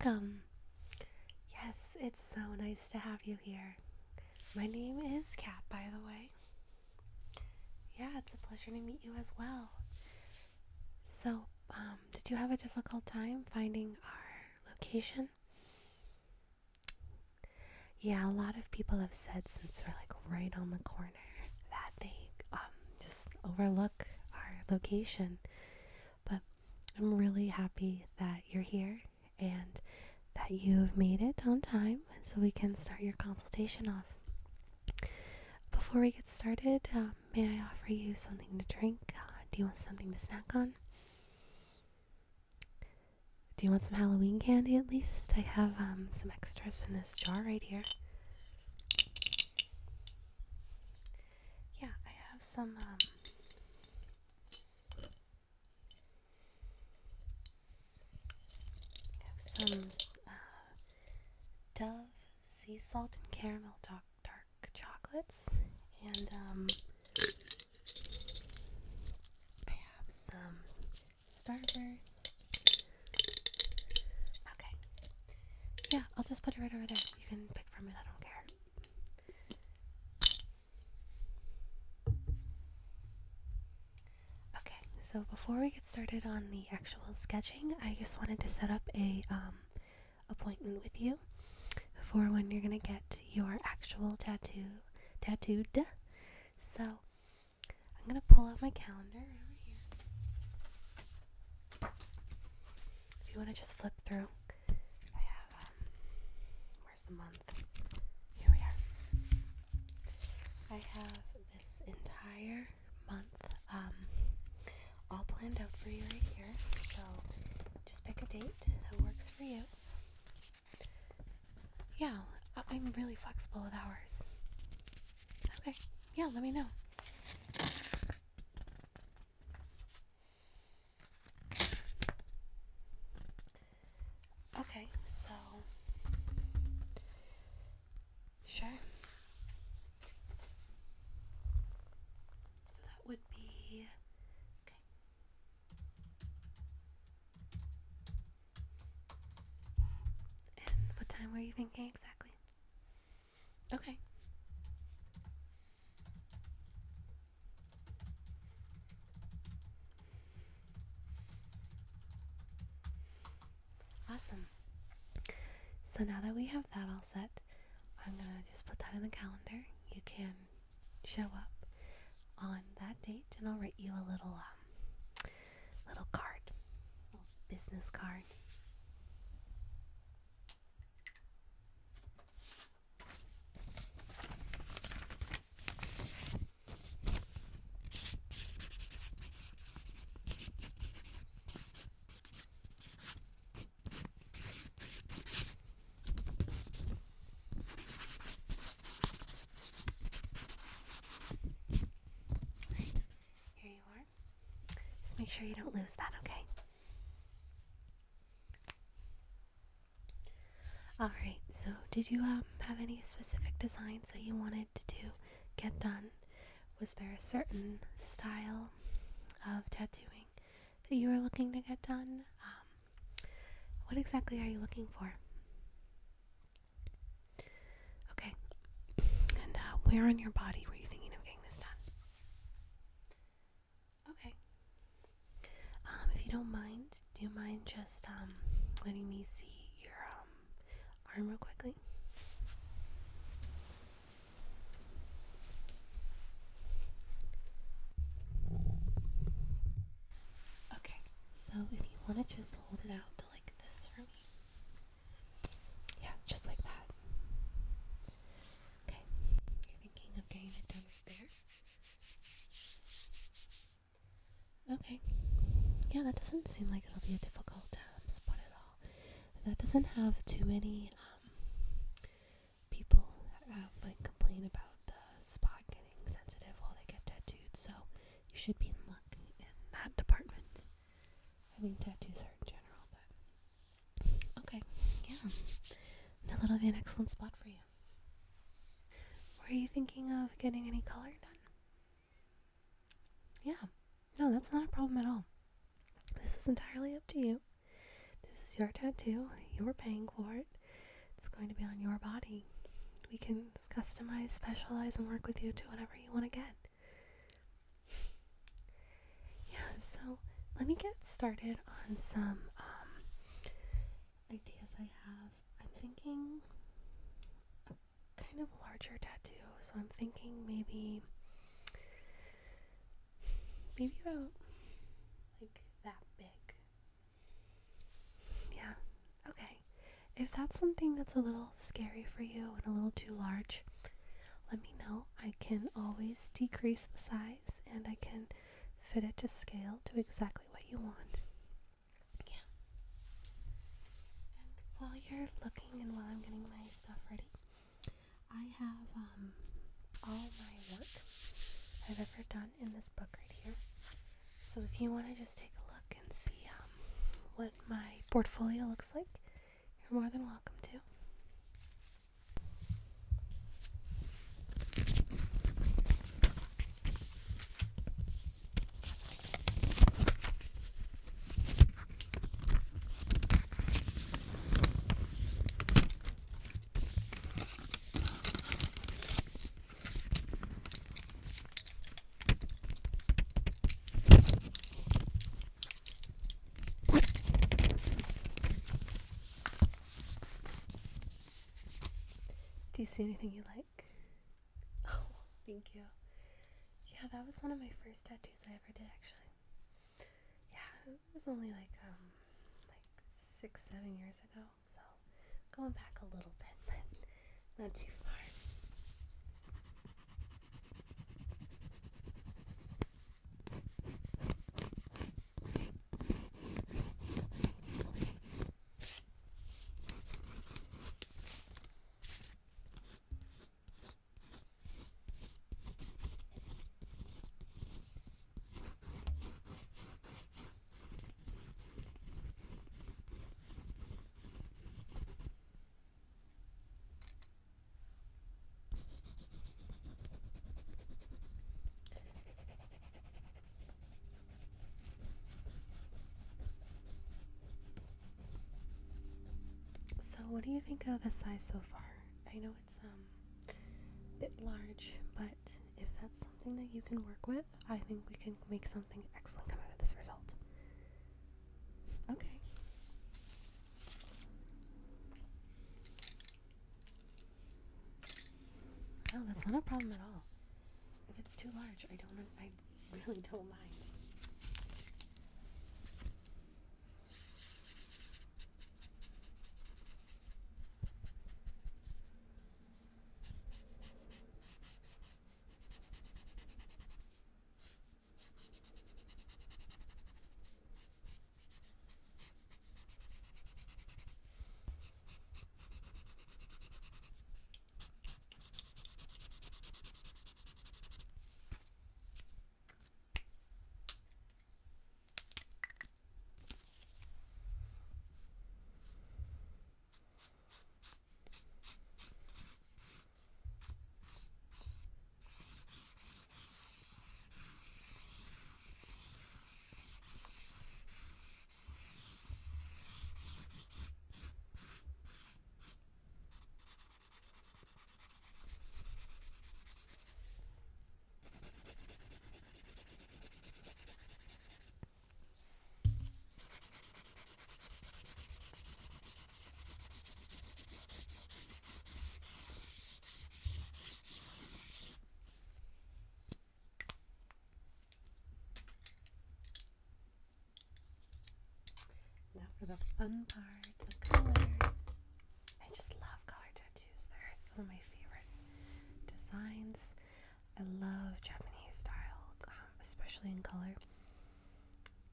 welcome. Yes, it's so nice to have you here. My name is Kat, by the way. Yeah, it's a pleasure to meet you as well. So, did you have a difficult time finding our location? Yeah, a lot of people have said since we're like right on the corner that they just overlook our location. But I'm really happy that you're here and that you've made it on time so we can start your consultation off. Before we get started, may I offer you something to drink? Do you want something to snack on? Do you want some Halloween candy at least? I have some extras in this jar right here. Yeah, I have some Dove sea salt and caramel dark chocolates, and I have some Starburst. Okay. Yeah, I'll just put it right over there. You can pick from it, I don't care. Okay, so before we get started on the actual sketching, I just wanted to set up a appointment with you for when you're gonna get your actual tattooed. So I'm gonna pull out my calendar over here. If you want to just flip through, I have where's the month? Here we are. I have this entire month all planned out for you right here. So just pick a date that works for you. Yeah, I'm really flexible with hours. Okay, yeah, let me know. Okay, so sure. So that would be okay. And what time were you thinking exactly? Okay. Awesome. So now that we have that all set, I'm gonna just put that in the calendar. You can show up on that date, and I'll write you a little card, little business card. Here you are. Just make sure you don't lose that, okay? Alright, so did you have any specific designs that you wanted to get done? Was there a certain style of tattooing that you were looking to get done? What exactly are you looking for? Okay, and where on your body were you thinking of getting this done? Okay. If you don't mind, do you mind just letting me see your arm real quickly? Okay, so if you want to just hold it out to like this for me. Yeah, just like that. Okay, you're thinking of getting it done right there? Okay. Yeah, that doesn't seem like it'll be a difficult spot at all. That doesn't have too many people like complain about the spot getting sensitive while they get tattooed, so you should be in luck in that department. I mean, tattoos are in general, but okay, yeah. Now that'll be an excellent spot for you. Were you thinking of getting any color done? Yeah. No, that's not a problem at all. This is entirely up to you. This is your tattoo. You're paying for it. It's going to be on your body. We can customize, specialize, and work with you to whatever you want to get. Yeah, so let me get started on some ideas I have. I'm thinking a kind of larger tattoo. So I'm thinking maybe about like that big. Yeah, okay. If that's something that's a little scary for you and a little too large, let me know. I can always decrease the size and I can fit it to scale to exactly what you want. Yeah. And while you're looking and while I'm getting my stuff ready, I have all my work I've ever done in this book right here. So if you want to just take a look and see what my portfolio looks like, you're more than welcome to. Do you see anything you like? Oh, thank you. Yeah, that was one of my first tattoos I ever did, actually. Yeah, it was only like 6-7 years ago, so going back a little bit, but not too far. So what do you think of the size so far? I know it's a bit large, but if that's something that you can work with, I think we can make something excellent come out of this result. Okay. No, that's not a problem at all. If it's too large, I really don't mind. Now for the fun part, the color. I just love color tattoos. They're some of my favorite designs. I love Japanese style, especially in color.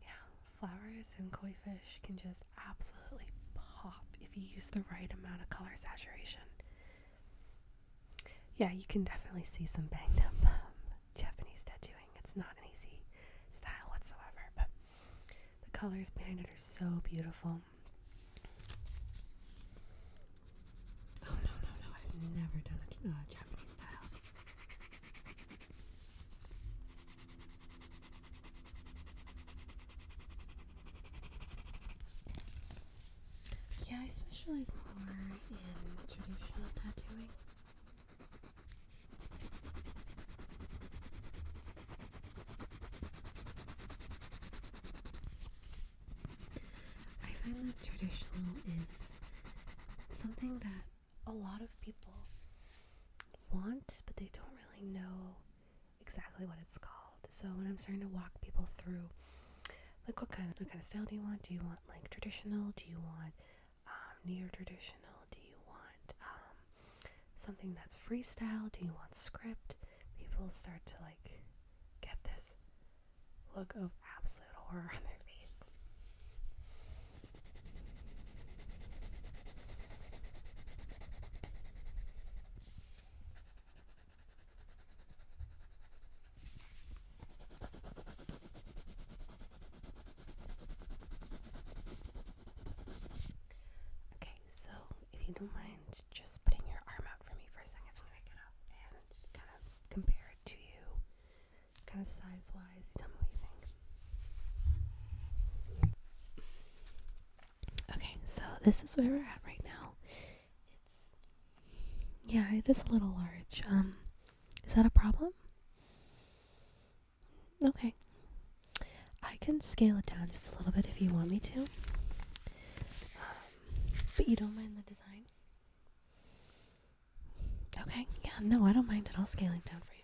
Yeah, flowers and koi fish can just absolutely pop if you use the right amount of color saturation. Yeah, you can definitely see some banged up Japanese tattooing. It's not an easy style whatsoever, but the colors behind it are so beautiful. Oh, no, I've never done a Japanese style. I specialize more in traditional tattooing. I find that traditional is something that a lot of people want, but they don't really know exactly what it's called. So when I'm starting to walk people through, like what kind of style do you want? Do you want like traditional? Do you want neo-traditional? Do you want something that's freestyle? Do you want script? People start to like get this look of absolute horror on their face. Okay, so if you don't mind just putting your arm out for me for a second, I'm gonna get up and just kind of compare it to you, kind of size wise. Tell me what you think. Okay, so this is where we're at right now. It is a little large. Is that a problem? Okay. I can scale it down just a little bit if you want me to. But you don't mind the design? Okay. Yeah, no, I don't mind at all scaling down for you.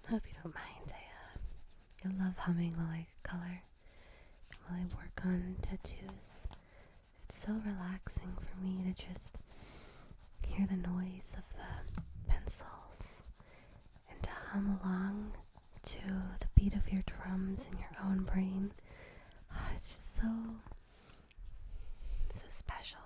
Hope you don't mind. I love humming while I color, while I work on tattoos. It's so relaxing for me to just hear the noise of the pencils and to hum along to the beat of your drums in your own brain. It's just so special.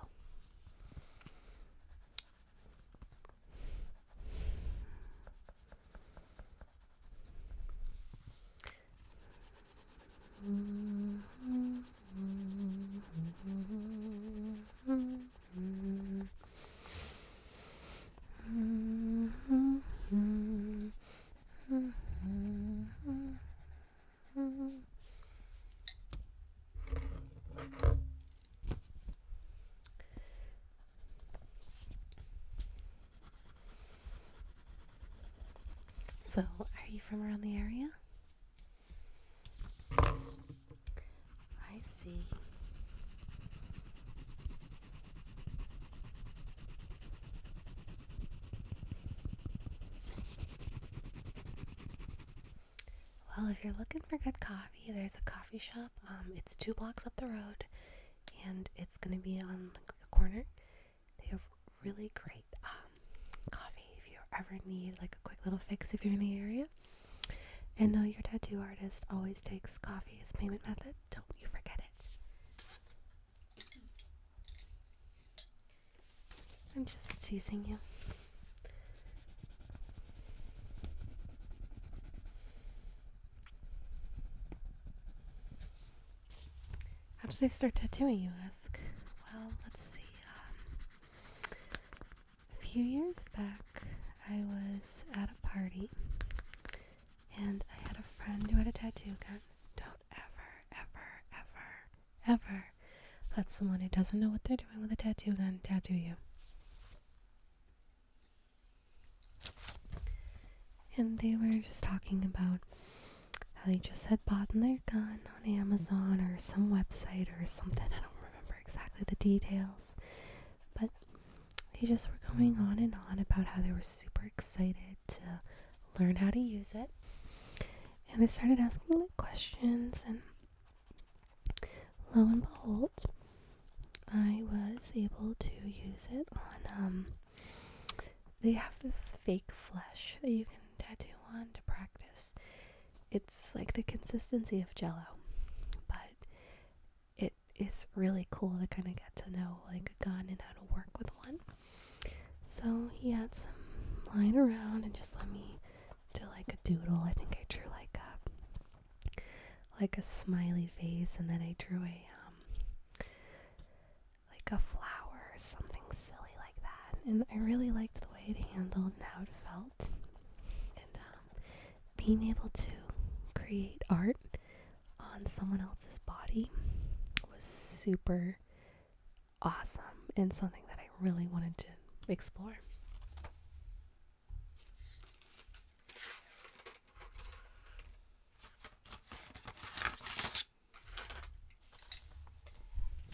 So, are you from around the area? I see. Well, if you're looking for good coffee, there's a coffee shop. It's 2 blocks up the road, and it's gonna be on the corner. They have really great coffee if you ever need like a quick little fix if you're in the area. And your tattoo artist always takes coffee as payment method. Don't you forget it. I'm just teasing you. How did I start tattooing, you ask? Well, let's see. A few years back, I was at a party, and I had a friend who had a tattoo gun. Don't ever ever let someone who doesn't know what they're doing with a tattoo gun tattoo you. And they were just talking about how they just had bought their gun on Amazon or some website or something. I don't remember exactly the details. But they just were going on and on about how they were super excited to learn how to use it. And I started asking like questions, and lo and behold, I was able to use it on, they have this fake flesh that you can tattoo on to practice. It's like the consistency of Jell-O, but it is really cool to kind of get to know like a gun and how to work with one. So he had some lying around and just let me do like a doodle. I think I drew like a smiley face, and then I drew a flower or something silly like that. And I really liked the way it handled and how it felt. And being able to create art on someone else's body was super awesome and something that I really wanted to explore.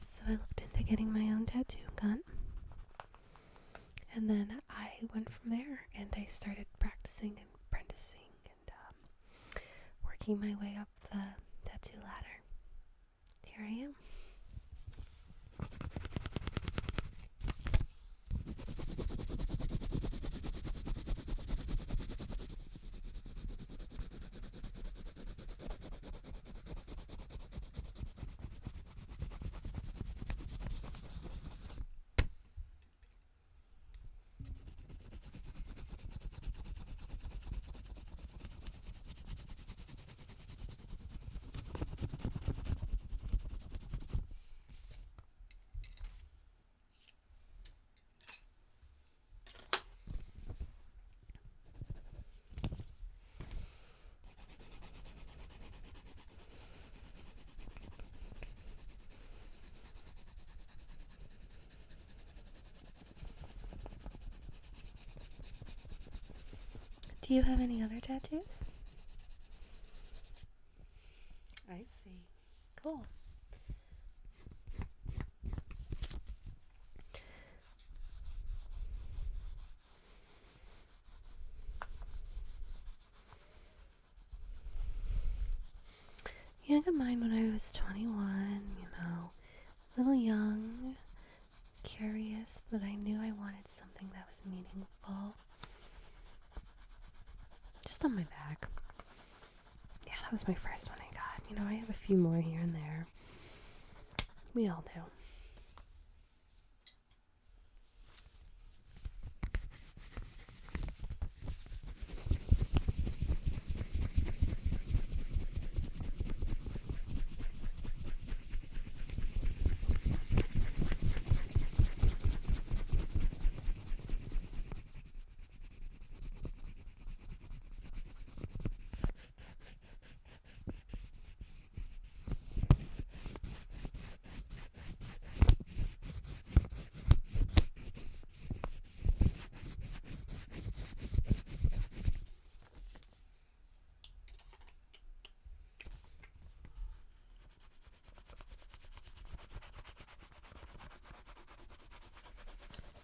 So I looked into getting my own tattoo gun, and then I went from there and I started practicing and apprenticing and working my way up the tattoo ladder. Here I am. Do you have any other tattoos? I see. Cool. Yeah, I got mine when I was 21, a little young, curious, but I knew I wanted something that was meaningful. Just on my back. Yeah, that was my first one I got. I have a few more here and there. We all do.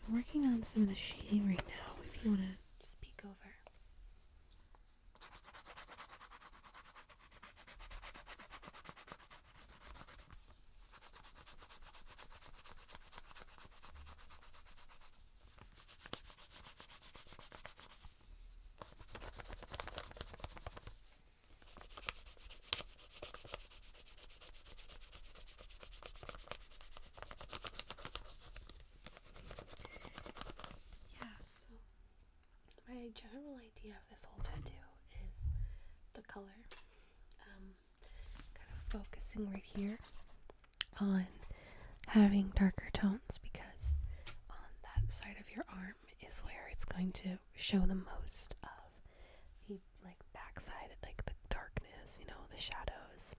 I'm working on some of the shading right now, if you want to just peek over. My general idea of this whole tattoo is the color. Kind of focusing right here on having darker tones, because on that side of your arm is where it's going to show the most of the backside, like the darkness, the shadows.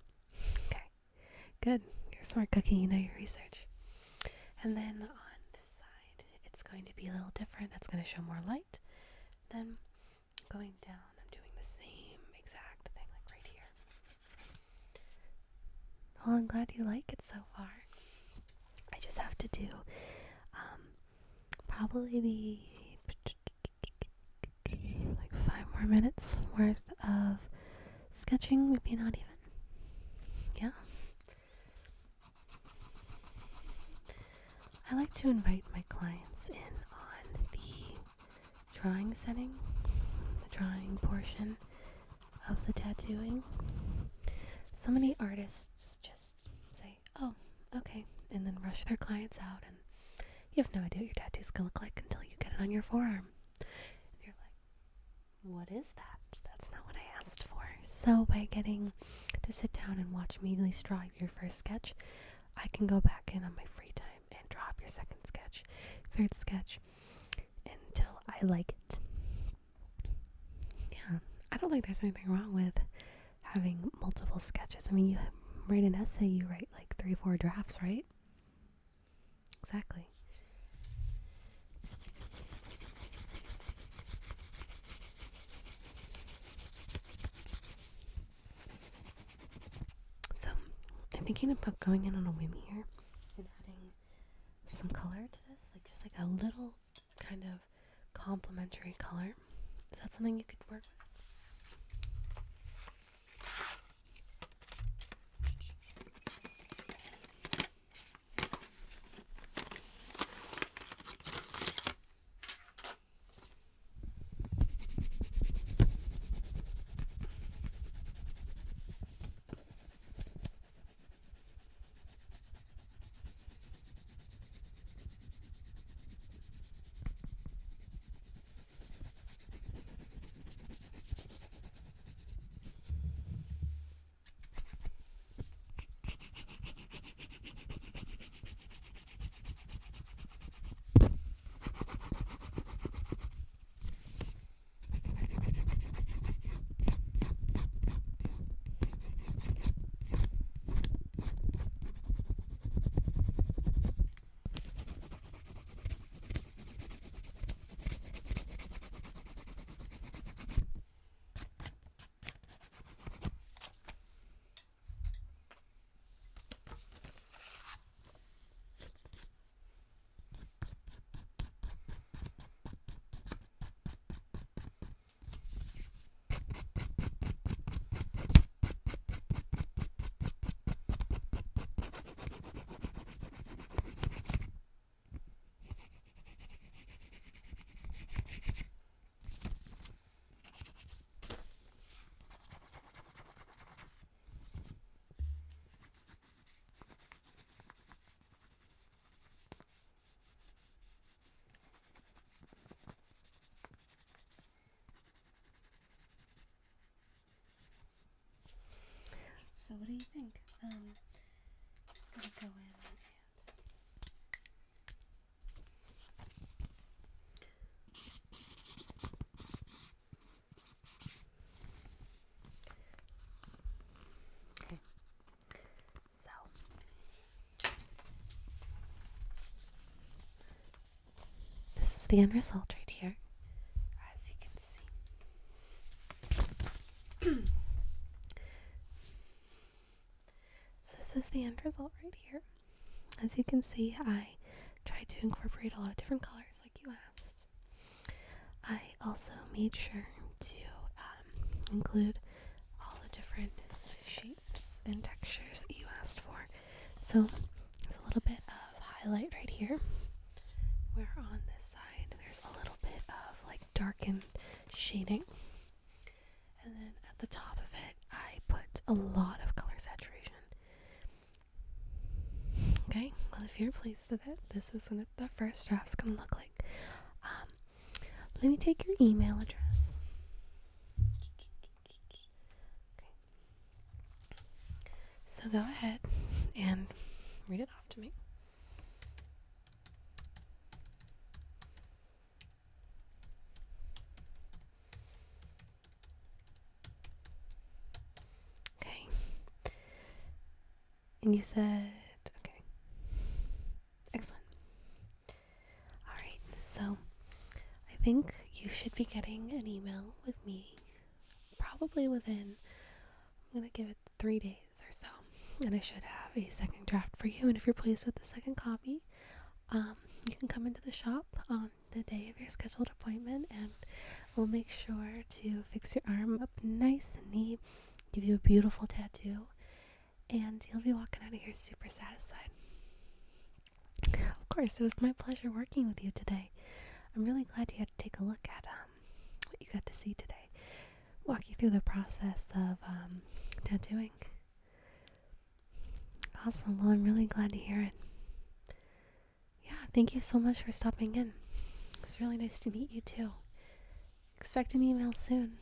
Okay, good. You're smart cookie, you know your research. And then on this side, it's going to be a little different. That's going to show more light. Then going down, I'm doing the same exact thing, like right here. Well, I'm glad you like it so far. I just have to do probably be like 5 more minutes worth of sketching, maybe not even. Yeah. I like to invite my clients in on the drawing setting, the drawing portion of the tattooing. So many artists just say, oh, okay, and then rush their clients out, and you have no idea what your tattoo's gonna look like until you get it on your forearm. And you're like, what is that? That's not what I asked for. So by getting to sit down and watch me at least draw your first sketch, I can go back in on my free time and draw up your second sketch, third sketch, until I like it. Yeah, I don't think there's anything wrong with having multiple sketches. I mean, you write an essay, you write like 3-4 drafts, right? Exactly. So, I'm thinking about going in on a whim here and adding some color to this, like just like a little kind of complementary color. Is that something you could work with? So what do you think? It's gonna go in and okay. So this is the end result right here, as you can see. So this is the end result right here. As you can see, I tried to incorporate a lot of different colors like you asked. I also made sure to include all the different shapes and textures that you asked for. So there's a little bit of highlight right here, where on this side there's a little bit of like darkened shading. And then at the top of it, I put a lot of color saturation. Okay, well, if you're pleased with it, this is what the first draft's gonna look like. Let me take your email address. Okay. So go ahead and read it off to me. Okay. And you said So I think you should be getting an email with me probably within, I'm going to give it 3 days or so. And I should have a second draft for you. And if you're pleased with the second copy, you can come into the shop on the day of your scheduled appointment, and we'll make sure to fix your arm up nice and neat, give you a beautiful tattoo, and you'll be walking out of here super satisfied. Of course, it was my pleasure working with you today. I'm really glad you had to take a look at what you got to see today. Walk you through the process of tattooing. Awesome. Well, I'm really glad to hear it. Yeah, thank you so much for stopping in. It was really nice to meet you too. Expect an email soon.